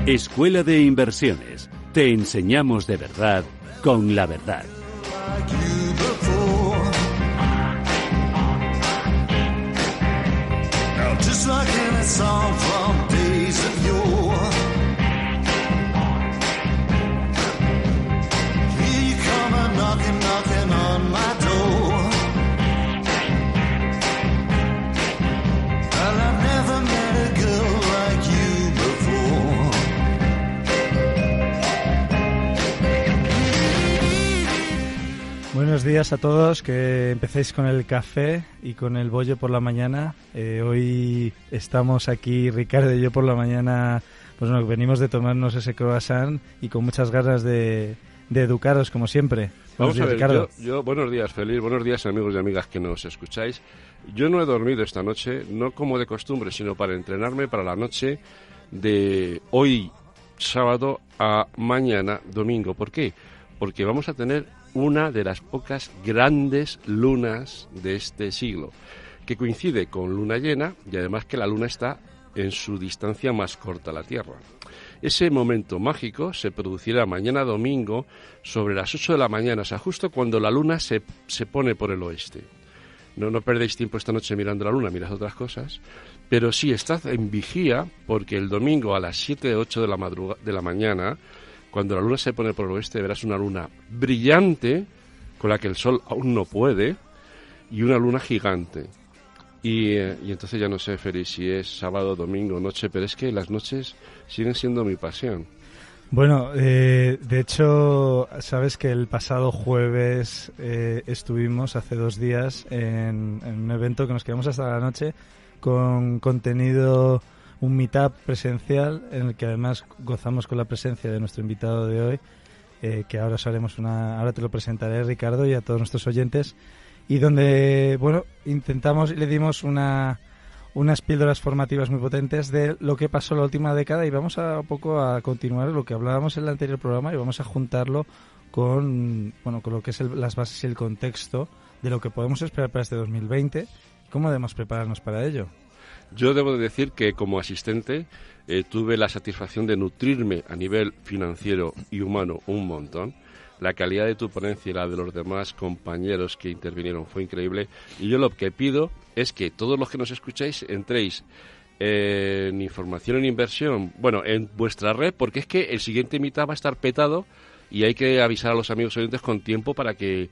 Escuela de Inversiones. Te enseñamos de verdad con la verdad. Buenos días a todos, que empecéis con el café y con el bollo por la mañana. Hoy estamos aquí, Ricardo y yo, por la mañana, pues bueno, venimos de tomarnos ese croissant y con muchas ganas de educaros, como siempre. Vamos a ver, Ricardo. Yo, buenos días, Feliz, buenos días, amigos y amigas que nos escucháis. Yo no he dormido esta noche, no como de costumbre, sino para entrenarme para la noche de hoy, sábado, a mañana, domingo. ¿Por qué? Porque vamos a tener una de las pocas grandes lunas de este siglo, que coincide con luna llena y además que la luna está en su distancia más corta a la Tierra. Ese momento mágico se producirá mañana domingo sobre las 8 de la mañana, o sea, justo cuando la luna se pone por el oeste. No perdéis tiempo esta noche mirando la luna, mirad otras cosas, pero sí, estad en vigía, porque el domingo a las 7 o 8 de la mañana, cuando la luna se pone por el oeste, verás una luna brillante, con la que el sol aún no puede, y una luna gigante. Y entonces ya no sé, Félix, si es sábado, domingo, noche, pero es que las noches siguen siendo mi pasión. Bueno, de hecho, sabes que el pasado jueves estuvimos, hace 2 días, en un evento que nos quedamos hasta la noche, con contenido, un meetup presencial, en el que además gozamos con la presencia de nuestro invitado de hoy, que ahora ahora te lo presentaré, Ricardo, y a todos nuestros oyentes, y donde, bueno, intentamos y le dimos unas píldoras formativas muy potentes de lo que pasó la última década, y vamos un poco a continuar lo que hablábamos en el anterior programa y vamos a juntarlo con lo que es las bases y el contexto de lo que podemos esperar para este 2020 y cómo debemos prepararnos para ello. Yo debo de decir que como asistente tuve la satisfacción de nutrirme a nivel financiero y humano un montón. La calidad de tu ponencia y la de los demás compañeros que intervinieron fue increíble. Y yo lo que pido es que todos los que nos escucháis entréis en información en inversión, bueno, en vuestra red, porque es que el siguiente meetup va a estar petado y hay que avisar a los amigos oyentes con tiempo para que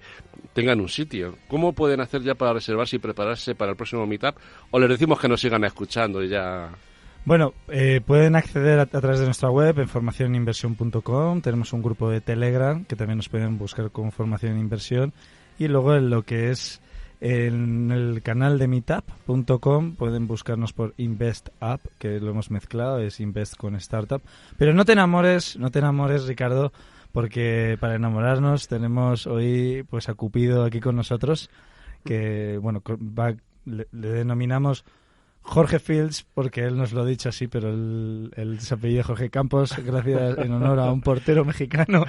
tengan un sitio. ¿Cómo pueden hacer ya para reservarse y prepararse para el próximo meetup? ¿O les decimos que nos sigan escuchando y ya...? Bueno, pueden acceder a través de nuestra web, en formacioneninversión.com. Tenemos un grupo de Telegram que también nos pueden buscar como Formación en Inversión. Y luego en lo que es en el canal de meetup.com pueden buscarnos por Invest Up, que lo hemos mezclado, es Invest con Startup. Pero no te enamores, Ricardo, porque para enamorarnos tenemos hoy pues a Cupido aquí con nosotros, que bueno, le denominamos Jorge Fields, porque él nos lo ha dicho así, pero él se apellida Jorge Campos, gracias en honor a un portero mexicano.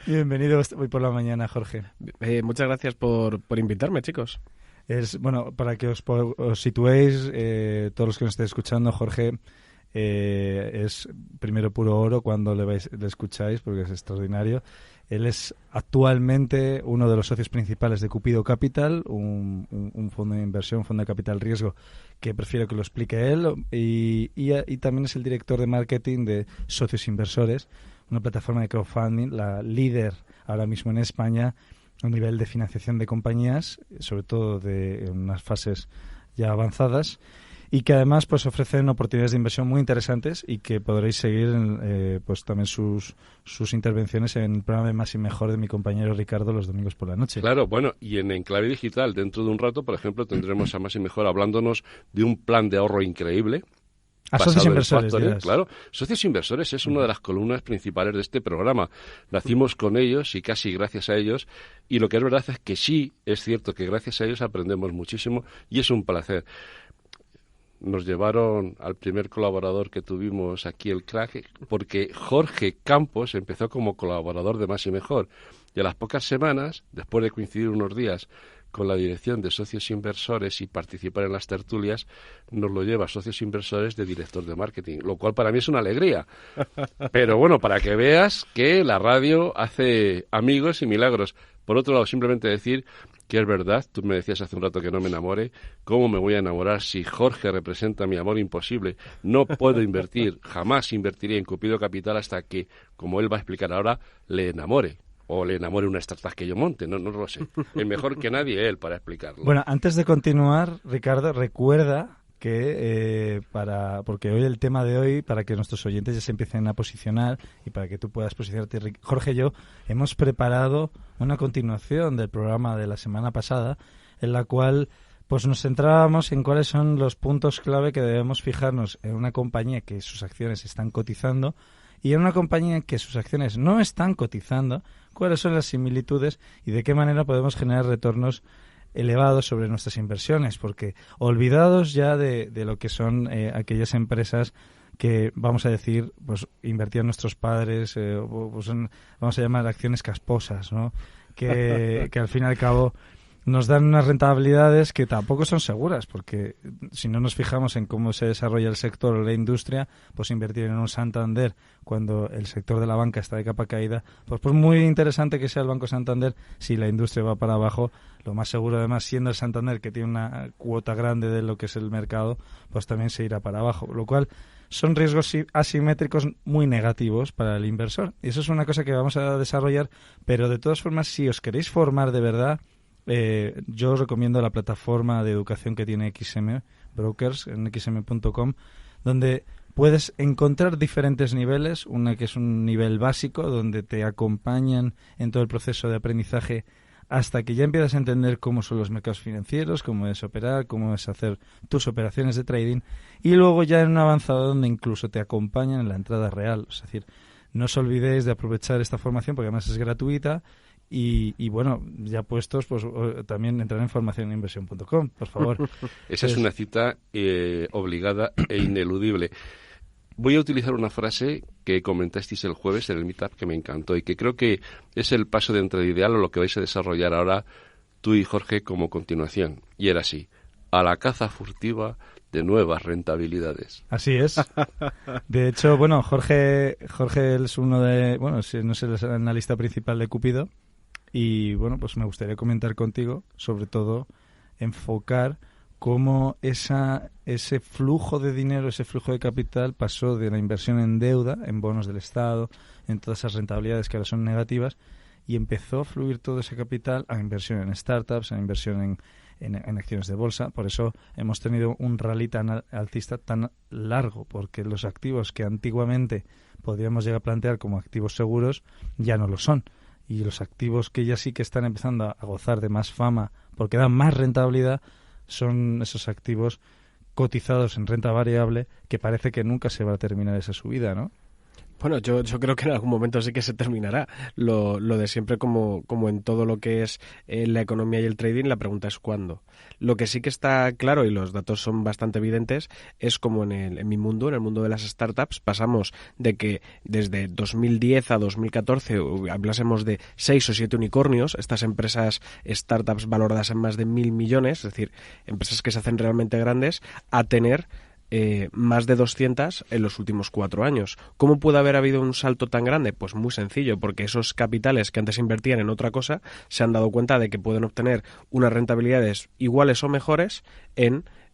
Bienvenido hoy por la mañana, Jorge. Muchas gracias por invitarme, chicos. Bueno, para que os situéis, todos los que nos estéis escuchando, Jorge es primero puro oro cuando le escucháis, porque es extraordinario. Él es actualmente uno de los socios principales de Cupido Capital, un fondo de inversión, fondo de capital riesgo, que prefiero que lo explique él, y también es el director de marketing de Socios Inversores, una plataforma de crowdfunding, la líder ahora mismo en España a nivel de financiación de compañías, sobre todo en unas fases ya avanzadas, y que además pues ofrecen oportunidades de inversión muy interesantes y que podréis seguir pues también sus intervenciones en el programa de Más y Mejor de mi compañero Ricardo los domingos por la noche. Claro, bueno, y en Enclave Digital, dentro de un rato, por ejemplo, tendremos a Más y Mejor hablándonos de un plan de ahorro increíble. A Socios Inversores, claro. Socios Inversores es una de las columnas principales de este programa. Nacimos con ellos y casi gracias a ellos, y lo que es verdad es que sí, es cierto que gracias a ellos aprendemos muchísimo y es un placer. Nos llevaron al primer colaborador que tuvimos aquí, el crack, porque Jorge Campos empezó como colaborador de Más y Mejor. Y a las pocas semanas, después de coincidir unos días con la dirección de socios inversores y participar en las tertulias, nos lo lleva a socios inversores de director de marketing, lo cual para mí es una alegría. Pero bueno, para que veas que la radio hace amigos y milagros. Por otro lado, simplemente decir que es verdad, tú me decías hace un rato que no me enamore. ¿Cómo me voy a enamorar si Jorge representa mi amor imposible? No puedo invertir, jamás invertiré en Cupido Capital hasta que, como él va a explicar ahora, le enamore. O le enamore una startup que yo monte, no lo sé. Es mejor que nadie él para explicarlo. Bueno, antes de continuar, Ricardo, recuerda que porque hoy el tema de hoy, para que nuestros oyentes ya se empiecen a posicionar y para que tú puedas posicionarte, Jorge y yo hemos preparado una continuación del programa de la semana pasada, en la cual pues nos centrábamos en cuáles son los puntos clave que debemos fijarnos en una compañía que sus acciones están cotizando y en una compañía que sus acciones no están cotizando, cuáles son las similitudes y de qué manera podemos generar retornos elevados sobre nuestras inversiones, porque olvidados ya de lo que son aquellas empresas que, vamos a decir, pues invertían nuestros padres, pues vamos a llamar acciones casposas, ¿no? Que al fin y al cabo nos dan unas rentabilidades que tampoco son seguras, porque si no nos fijamos en cómo se desarrolla el sector o la industria, pues invertir en un Santander cuando el sector de la banca está de capa caída, pues muy interesante que sea el Banco Santander, si la industria va para abajo, lo más seguro además siendo el Santander que tiene una cuota grande de lo que es el mercado, pues también se irá para abajo, lo cual son riesgos asimétricos muy negativos para el inversor. Y eso es una cosa que vamos a desarrollar, pero de todas formas, si os queréis formar de verdad, yo os recomiendo la plataforma de educación que tiene XM Brokers en xm.com, donde puedes encontrar diferentes niveles, una que es un nivel básico donde te acompañan en todo el proceso de aprendizaje hasta que ya empiezas a entender cómo son los mercados financieros, cómo es operar, cómo es hacer tus operaciones de trading, y luego ya en un avanzado donde incluso te acompañan en la entrada real. Es decir, no os olvidéis de aprovechar esta formación porque además es gratuita. Y bueno, ya puestos, pues también entrar en formacioninversión.com, por favor. Esa es una cita obligada e ineludible. Voy a utilizar una frase que comentasteis el jueves en el Meetup que me encantó y que creo que es el paso de entrada ideal a lo que vais a desarrollar ahora tú y Jorge como continuación. Y era así: a la caza furtiva de nuevas rentabilidades. Así es. De hecho, bueno, Jorge es uno de, bueno, no es el analista principal de Cupido. Y bueno, pues me gustaría comentar contigo, sobre todo, enfocar cómo ese flujo de dinero, ese flujo de capital pasó de la inversión en deuda, en bonos del Estado, en todas esas rentabilidades que ahora son negativas, y empezó a fluir todo ese capital a inversión en startups, a inversión en acciones de bolsa. Por eso hemos tenido un rally tan alcista tan largo, porque los activos que antiguamente podríamos llegar a plantear como activos seguros ya no lo son. Y los activos que ya sí que están empezando a gozar de más fama porque dan más rentabilidad son esos activos cotizados en renta variable que parece que nunca se va a terminar esa subida, ¿no? Bueno, yo creo que en algún momento sí que se terminará. Lo de siempre, como en todo lo que es la economía y el trading, la pregunta es ¿cuándo? Lo que sí que está claro, y los datos son bastante evidentes, es como en mi mundo, en el mundo de las startups, pasamos de que desde 2010 a 2014 hablásemos de 6 o 7 unicornios, estas empresas startups valoradas en más de 1.000 millones, es decir, empresas que se hacen realmente grandes, a tener más de 200 en los últimos 4 años. ¿Cómo puede haber habido un salto tan grande? Pues muy sencillo, porque esos capitales que antes invertían en otra cosa se han dado cuenta de que pueden obtener unas rentabilidades iguales o mejores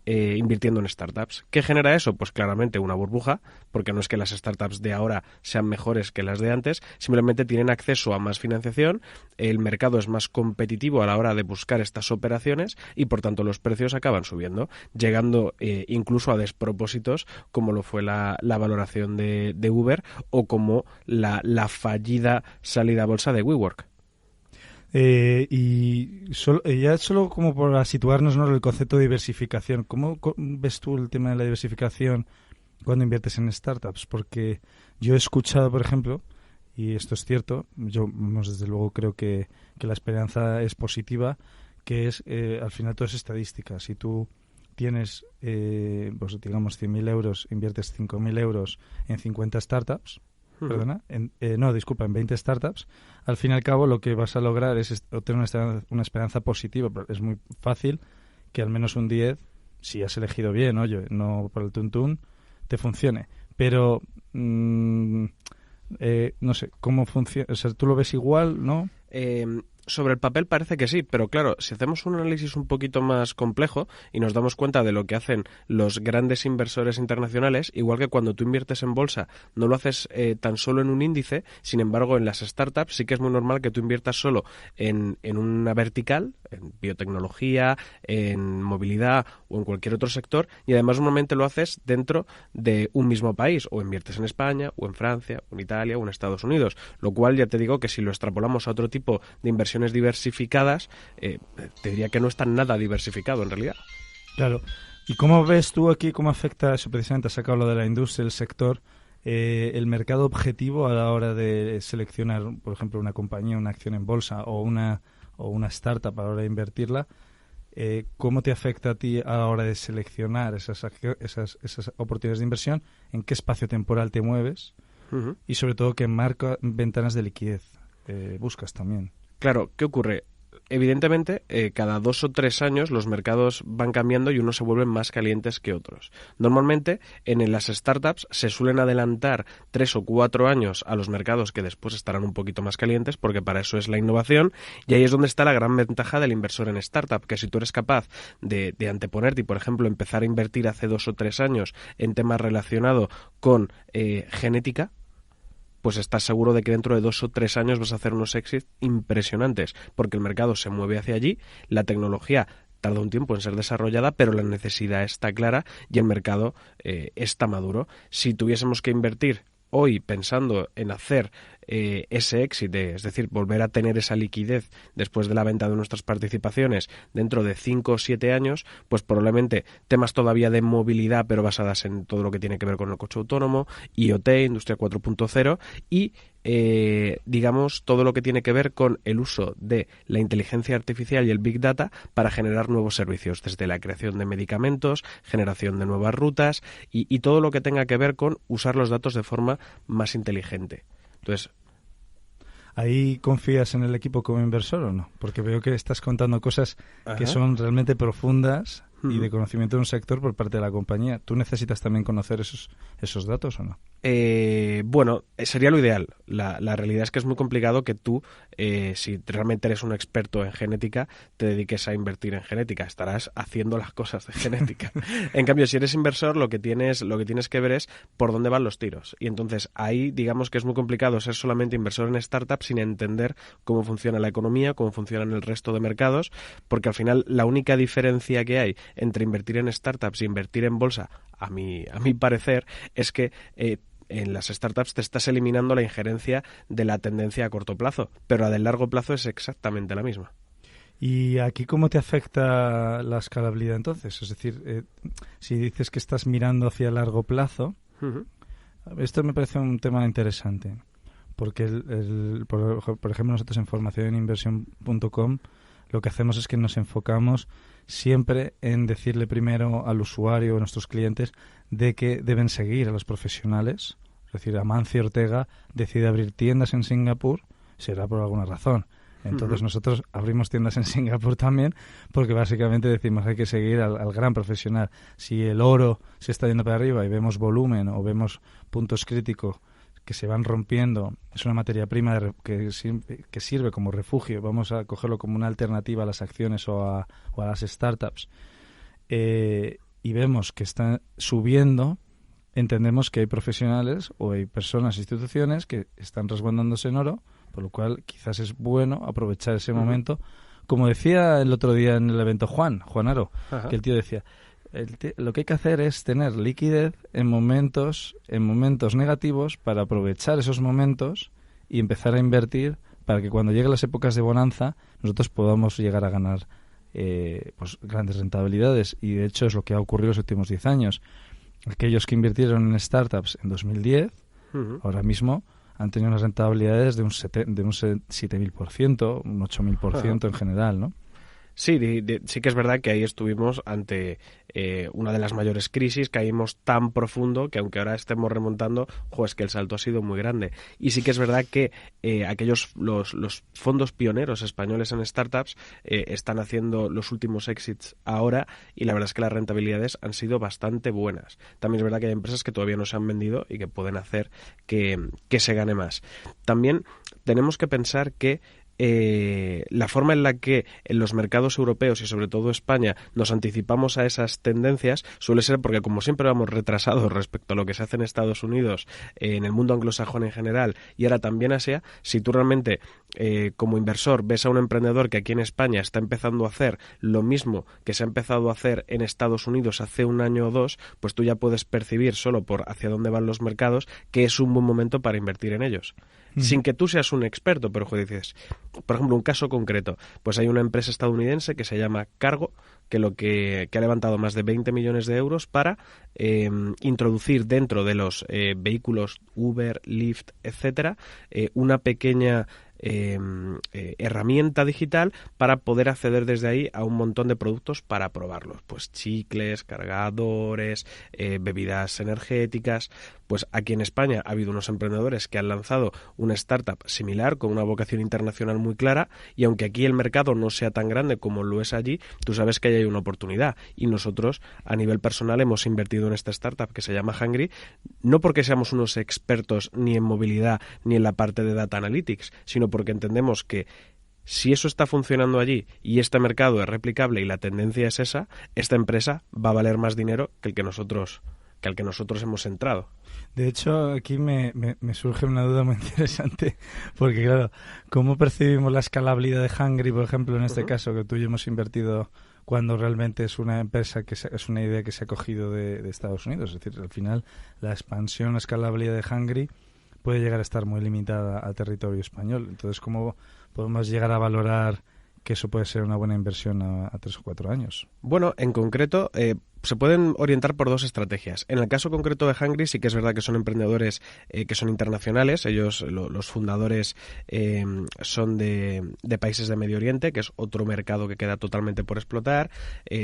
invirtiendo en startups. ¿Qué genera eso? Pues claramente una burbuja, porque no es que las startups de ahora sean mejores que las de antes, simplemente tienen acceso a más financiación, el mercado es más competitivo a la hora de buscar estas operaciones y por tanto los precios acaban subiendo, llegando incluso a despropósitos como lo fue la valoración de Uber o como la fallida salida a bolsa de WeWork. Ya solo como para situarnos, ¿no?, el concepto de diversificación. ¿Cómo ves tú el tema de la diversificación cuando inviertes en startups? Porque yo he escuchado, por ejemplo, y esto es cierto, yo desde luego creo que la esperanza es positiva, que es al final todo es estadística. Si tú tienes, pues digamos, 100.000 euros, inviertes 5.000 euros en 50 startups, perdona, en 20 startups, al fin y al cabo lo que vas a lograr es obtener una esperanza positiva. Es muy fácil que al menos un 10, si has elegido bien, oye, no por el tuntún, te funcione. Pero no sé, ¿cómo funciona? O sea, ¿tú lo ves igual, no? Sobre el papel parece que sí, pero claro, si hacemos un análisis un poquito más complejo y nos damos cuenta de lo que hacen los grandes inversores internacionales, igual que cuando tú inviertes en bolsa, no lo haces tan solo en un índice, sin embargo, en las startups sí que es muy normal que tú inviertas solo en una vertical, en biotecnología, en movilidad o en cualquier otro sector, y además normalmente lo haces dentro de un mismo país, o inviertes en España, o en Francia, o en Italia, o en Estados Unidos, lo cual ya te digo que si lo extrapolamos a otro tipo de inversiones diversificadas, te diría que no está nada diversificado en realidad. Claro. ¿Y cómo ves tú aquí, cómo afecta eso? Precisamente has sacado lo de la industria, el sector, el mercado objetivo a la hora de seleccionar, por ejemplo, una compañía, una acción en bolsa o una startup a la hora de invertirla. ¿Cómo te afecta a ti a la hora de seleccionar esas oportunidades de inversión? ¿En qué espacio temporal te mueves? Y sobre todo, ¿qué ventanas de liquidez buscas también? Claro, ¿qué ocurre? Evidentemente, cada 2 o 3 años los mercados van cambiando y unos se vuelven más calientes que otros. Normalmente, en las startups se suelen adelantar 3 o 4 años a los mercados que después estarán un poquito más calientes, porque para eso es la innovación, y ahí es donde está la gran ventaja del inversor en startup, que si tú eres capaz de anteponerte y, por ejemplo, empezar a invertir hace 2 o 3 años en temas relacionados con genética, pues estás seguro de que dentro de 2 o 3 años vas a hacer unos exits impresionantes, porque el mercado se mueve hacia allí, la tecnología tarda un tiempo en ser desarrollada, pero la necesidad está clara y el mercado está maduro. Si tuviésemos que invertir hoy pensando en hacer ese éxito, es decir, volver a tener esa liquidez después de la venta de nuestras participaciones dentro de 5 o 7 años, pues probablemente temas todavía de movilidad, pero basadas en todo lo que tiene que ver con el coche autónomo, IoT, Industria 4.0 y digamos, todo lo que tiene que ver con el uso de la inteligencia artificial y el Big Data para generar nuevos servicios, desde la creación de medicamentos, generación de nuevas rutas y todo lo que tenga que ver con usar los datos de forma más inteligente. Entonces, ¿ahí confías en el equipo como inversor o no? Porque veo que estás contando cosas que son realmente profundas y de conocimiento de un sector por parte de la compañía. ¿Tú necesitas también conocer esos datos o no? Bueno, sería lo ideal. La realidad es que es muy complicado que tú, si realmente eres un experto en genética, te dediques a invertir en genética. Estarás haciendo las cosas de genética. En cambio, si eres inversor, lo que tienes que ver es por dónde van los tiros. Y entonces ahí, digamos que es muy complicado ser solamente inversor en startups sin entender cómo funciona la economía, cómo funcionan el resto de mercados, porque al final la única diferencia que hay entre invertir en startups y invertir en bolsa, a mi parecer, es que en las startups te estás eliminando la injerencia de la tendencia a corto plazo, pero la del largo plazo es exactamente la misma. ¿Y aquí cómo te afecta la escalabilidad entonces? Es decir, si dices que estás mirando hacia largo plazo, esto me parece un tema interesante, porque por ejemplo nosotros en formacioneninversión.com lo que hacemos es que nos enfocamos siempre en decirle primero al usuario o a nuestros clientes de que deben seguir a los profesionales. Es decir, Amancio Ortega decide abrir tiendas en Singapur, será por alguna razón. Entonces nosotros abrimos tiendas en Singapur también porque básicamente decimos hay que seguir al gran profesional. Si el oro se está yendo para arriba y vemos volumen o vemos puntos críticos que se van rompiendo, es una materia prima que sirve como refugio, vamos a cogerlo como una alternativa a las acciones o a las startups, y vemos que está subiendo, entendemos que hay profesionales o hay personas, instituciones que están resguardándose en oro, por lo cual quizás es bueno aprovechar ese momento. Como decía el otro día en el evento Juan Aro, que el tío decía, lo que hay que hacer es tener liquidez en momentos negativos para aprovechar esos momentos y empezar a invertir para que cuando lleguen las épocas de bonanza nosotros podamos llegar a ganar pues grandes rentabilidades. Y de hecho es lo que ha ocurrido los últimos 10 años. Aquellos que invirtieron en startups en 2010, ahora mismo han tenido unas rentabilidades de un 7.000%, un 8.000% en general, ¿no? Sí, sí que es verdad que ahí estuvimos ante una de las mayores crisis, caímos tan profundo que aunque ahora estemos remontando, es que el salto ha sido muy grande. Y sí que es verdad que los fondos pioneros españoles en startups están haciendo los últimos exits ahora y la verdad es que las rentabilidades han sido bastante buenas. También es verdad que hay empresas que todavía no se han vendido y que pueden hacer que se gane más. También tenemos que pensar que la forma en la que en los mercados europeos y sobre todo España nos anticipamos a esas tendencias suele ser porque como siempre vamos retrasados respecto a lo que se hace en Estados Unidos, en el mundo anglosajón en general y ahora también Asia. Si tú realmente como inversor ves a un emprendedor que aquí en España está empezando a hacer lo mismo que se ha empezado a hacer en Estados Unidos hace un año o dos, pues tú ya puedes percibir solo por hacia dónde van los mercados que es un buen momento para invertir en ellos. Sin que tú seas un experto, pero dices, por ejemplo, un caso concreto, pues hay una empresa estadounidense que se llama Cargo, que ha levantado más de 20 millones de euros para introducir dentro de los vehículos Uber, Lyft, etcétera, una pequeña herramienta digital para poder acceder desde ahí a un montón de productos para probarlos, pues chicles, cargadores, bebidas energéticas. Pues aquí en España ha habido unos emprendedores que han lanzado una startup similar con una vocación internacional muy clara y aunque aquí el mercado no sea tan grande como lo es allí, tú sabes que ahí hay una oportunidad y nosotros a nivel personal hemos invertido en esta startup que se llama Hungry, no porque seamos unos expertos ni en movilidad ni en la parte de data analytics, sino porque entendemos que si eso está funcionando allí y este mercado es replicable y la tendencia es esa, esta empresa va a valer más dinero que al que nosotros hemos entrado. De hecho, aquí me surge una duda muy interesante, porque claro, ¿cómo percibimos la escalabilidad de Hungry, por ejemplo, en este caso, que tú y yo hemos invertido cuando realmente es una empresa es una idea que se ha cogido de Estados Unidos? Es decir, al final, la expansión, la escalabilidad de Hungry puede llegar a estar muy limitada al territorio español. Entonces, ¿cómo podemos llegar a valorar que eso puede ser una buena inversión a 3 o 4 años? Bueno, en concreto, se pueden orientar por dos estrategias. En el caso concreto de Hungry sí que es verdad que son emprendedores que son internacionales. Ellos, los fundadores, son de países de Medio Oriente, que es otro mercado que queda totalmente por explotar.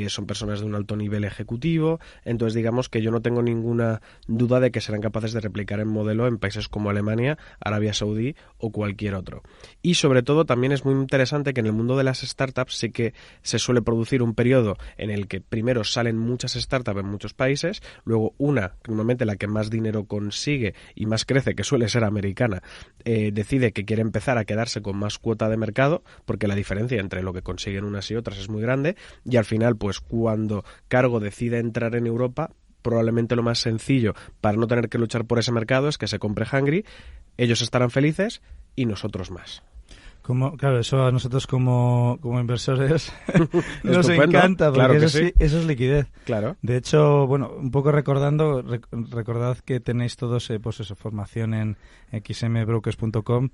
Son personas de un alto nivel ejecutivo. Entonces, digamos que yo no tengo ninguna duda de que serán capaces de replicar el modelo en países como Alemania, Arabia Saudí o cualquier otro. Y sobre todo también es muy interesante que en el mundo de las startups sí que se suele producir un periodo en el que primero salen muchas startups en muchos países, luego una, normalmente la que más dinero consigue y más crece, que suele ser americana, decide que quiere empezar a quedarse con más cuota de mercado, porque la diferencia entre lo que consiguen unas y otras es muy grande, y al final, pues cuando Cargo decide entrar en Europa, probablemente lo más sencillo para no tener que luchar por ese mercado es que se compre Hungry, ellos estarán felices y nosotros más. Claro, eso a nosotros como inversores nos encanta, porque claro eso es liquidez. Claro. De hecho, bueno, un poco recordad que tenéis todos formación en xmbrokers.com,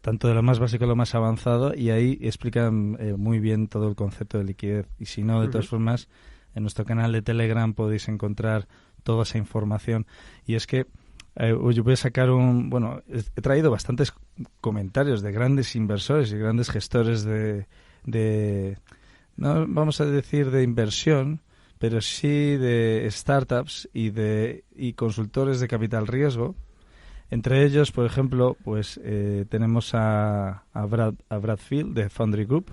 tanto de lo más básico a lo más avanzado, y ahí explican muy bien todo el concepto de liquidez. Y si no, de todas formas, en nuestro canal de Telegram podéis encontrar toda esa información. Y es que yo voy a sacar he traído bastantes comentarios de grandes inversores y grandes gestores de no vamos a decir de inversión, pero sí de startups y consultores de capital riesgo. Entre ellos, por ejemplo, pues tenemos a Brad Field de Foundry Group,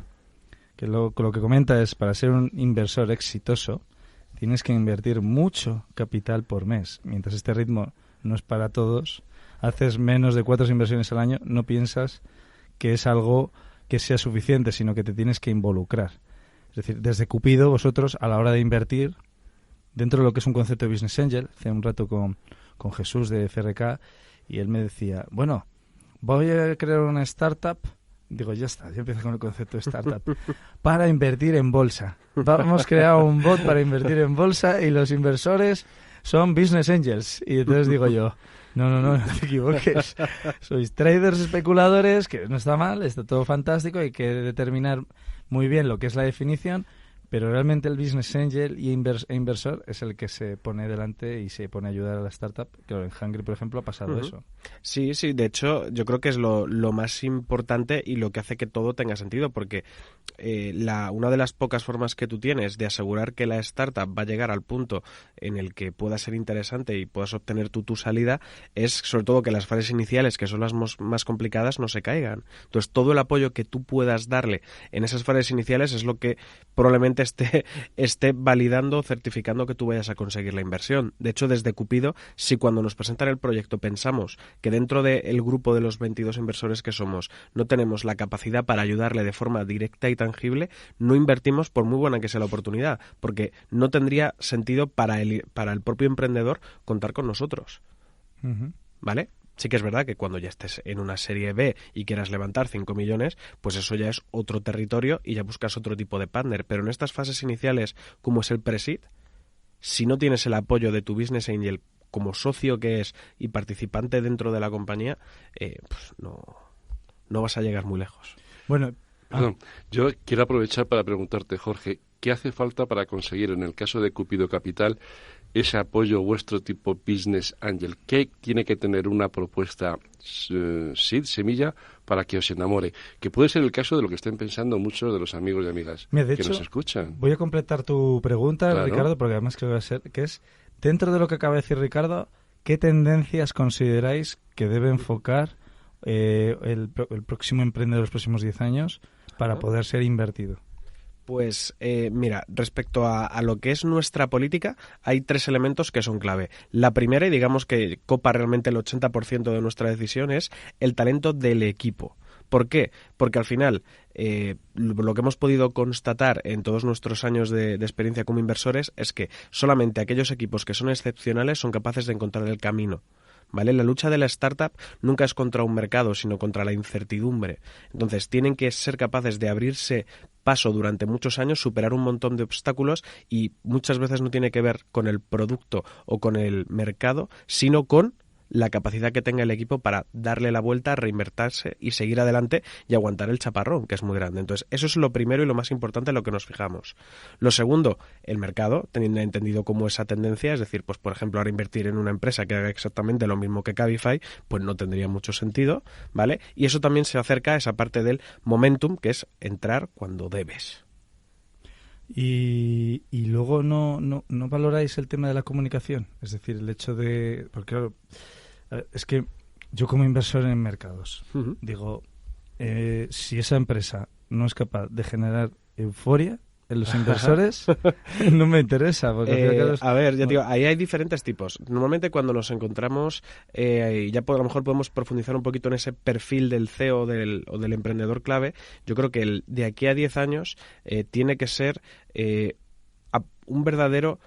que lo que comenta es: para ser un inversor exitoso tienes que invertir mucho capital por mes. Mientras este ritmo no es para todos, haces menos de 4 inversiones al año, no piensas que es algo que sea suficiente, sino que te tienes que involucrar. Es decir, desde Cupido, vosotros, a la hora de invertir, dentro de lo que es un concepto de Business Angel, hace un rato con Jesús de FRK, y él me decía, bueno, voy a crear una startup, digo, ya está, ya empiezo con el concepto de startup, para invertir en bolsa. Vamos a crear un bot para invertir en bolsa y los inversores son business angels. Y entonces digo yo, no te equivoques. Sois traders especuladores, que no está mal, está todo fantástico, hay que determinar muy bien lo que es la definición, pero realmente el business angel y inversor es el que se pone delante y se pone a ayudar a la startup. Claro, en Hungry, por ejemplo, ha pasado eso. Sí, de hecho, yo creo que es lo más importante y lo que hace que todo tenga sentido, porque una de las pocas formas que tú tienes de asegurar que la startup va a llegar al punto en el que pueda ser interesante y puedas obtener tu salida es, sobre todo, que las fases iniciales, que son las más complicadas, no se caigan. Entonces, todo el apoyo que tú puedas darle en esas fases iniciales es lo que probablemente esté validando o certificando que tú vayas a conseguir la inversión. De hecho, desde Cupido, si cuando nos presentan el proyecto pensamos que dentro del grupo de los 22 inversores que somos no tenemos la capacidad para ayudarle de forma directa y tangible, no invertimos por muy buena que sea la oportunidad, porque no tendría sentido para el propio emprendedor contar con nosotros. ¿Vale? Sí que es verdad que cuando ya estés en una serie B y quieras levantar 5 millones, pues eso ya es otro territorio y ya buscas otro tipo de partner. Pero en estas fases iniciales, como es el pre-seed, si no tienes el apoyo de tu business angel como socio que es y participante dentro de la compañía, pues no vas a llegar muy lejos. Bueno, perdón, yo quiero aprovechar para preguntarte, Jorge, ¿qué hace falta para conseguir, en el caso de Cupido Capital, ese apoyo vuestro tipo Business Angel? ¿Qué tiene que tener una propuesta seed, semilla, para que os enamore? Que puede ser el caso de lo que estén pensando muchos de los amigos y amigas que nos escuchan. Voy a completar tu pregunta, claro, Ricardo, porque además creo que va a ser, que es, dentro de lo que acaba de decir Ricardo, ¿qué tendencias consideráis que debe enfocar el próximo emprendedor de los próximos 10 años para poder ser invertido? Pues mira, respecto a lo que es nuestra política, hay 3 elementos que son clave. La primera, y digamos que copa realmente el 80% de nuestra decisión, es el talento del equipo. ¿Por qué? Porque al final lo que hemos podido constatar en todos nuestros años de experiencia como inversores es que solamente aquellos equipos que son excepcionales son capaces de encontrar el camino. ¿Vale? La lucha de la startup nunca es contra un mercado, sino contra la incertidumbre. Entonces, tienen que ser capaces de abrirse paso durante muchos años, superar un montón de obstáculos, y muchas veces no tiene que ver con el producto o con el mercado, sino con la capacidad que tenga el equipo para darle la vuelta, reinvertirse y seguir adelante y aguantar el chaparrón, que es muy grande. Entonces, eso es lo primero y lo más importante en lo que nos fijamos. Lo segundo, el mercado, teniendo entendido como esa tendencia, es decir, pues por ejemplo, ahora invertir en una empresa que haga exactamente lo mismo que Cabify, pues no tendría mucho sentido, ¿vale? Y eso también se acerca a esa parte del momentum, que es entrar cuando debes. Y luego no valoráis el tema de la comunicación, es decir, el hecho de, porque claro, es que yo como inversor en mercados digo, si esa empresa no es capaz de generar euforia en los inversores, no me interesa. Porque a ver, ya digo, ahí hay diferentes tipos. Normalmente cuando nos encontramos, ya a lo mejor podemos profundizar un poquito en ese perfil del CEO o del emprendedor clave. Yo creo que de aquí a 10 años tiene que ser un verdadero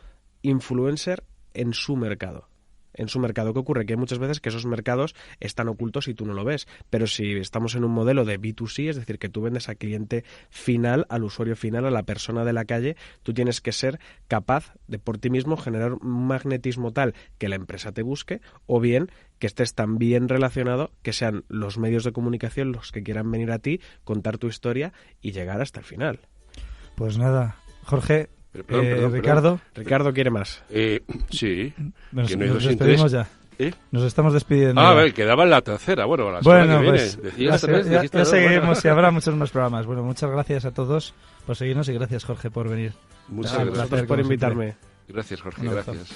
influencer en su mercado. En su mercado. ¿Qué ocurre? Que hay muchas veces que esos mercados están ocultos y tú no lo ves. Pero si estamos en un modelo de B2C, es decir, que tú vendes al cliente final, al usuario final, a la persona de la calle, tú tienes que ser capaz de por ti mismo generar un magnetismo tal que la empresa te busque, o bien que estés tan bien relacionado que sean los medios de comunicación los que quieran venir a ti, contar tu historia y llegar hasta el final. Pues nada, Jorge... Perdón, Ricardo. Ricardo quiere más. Sí. Nos que no hay dos despedimos sin tres. ya. Nos estamos despidiendo. A ver, quedaba en la tercera. Bueno, la semana que pues viene. ya seguiremos y habrá muchos más programas. Bueno, muchas gracias a todos por seguirnos y gracias, Jorge, por venir. Muchas gracias por invitarme. Gracias, Jorge. Gracias.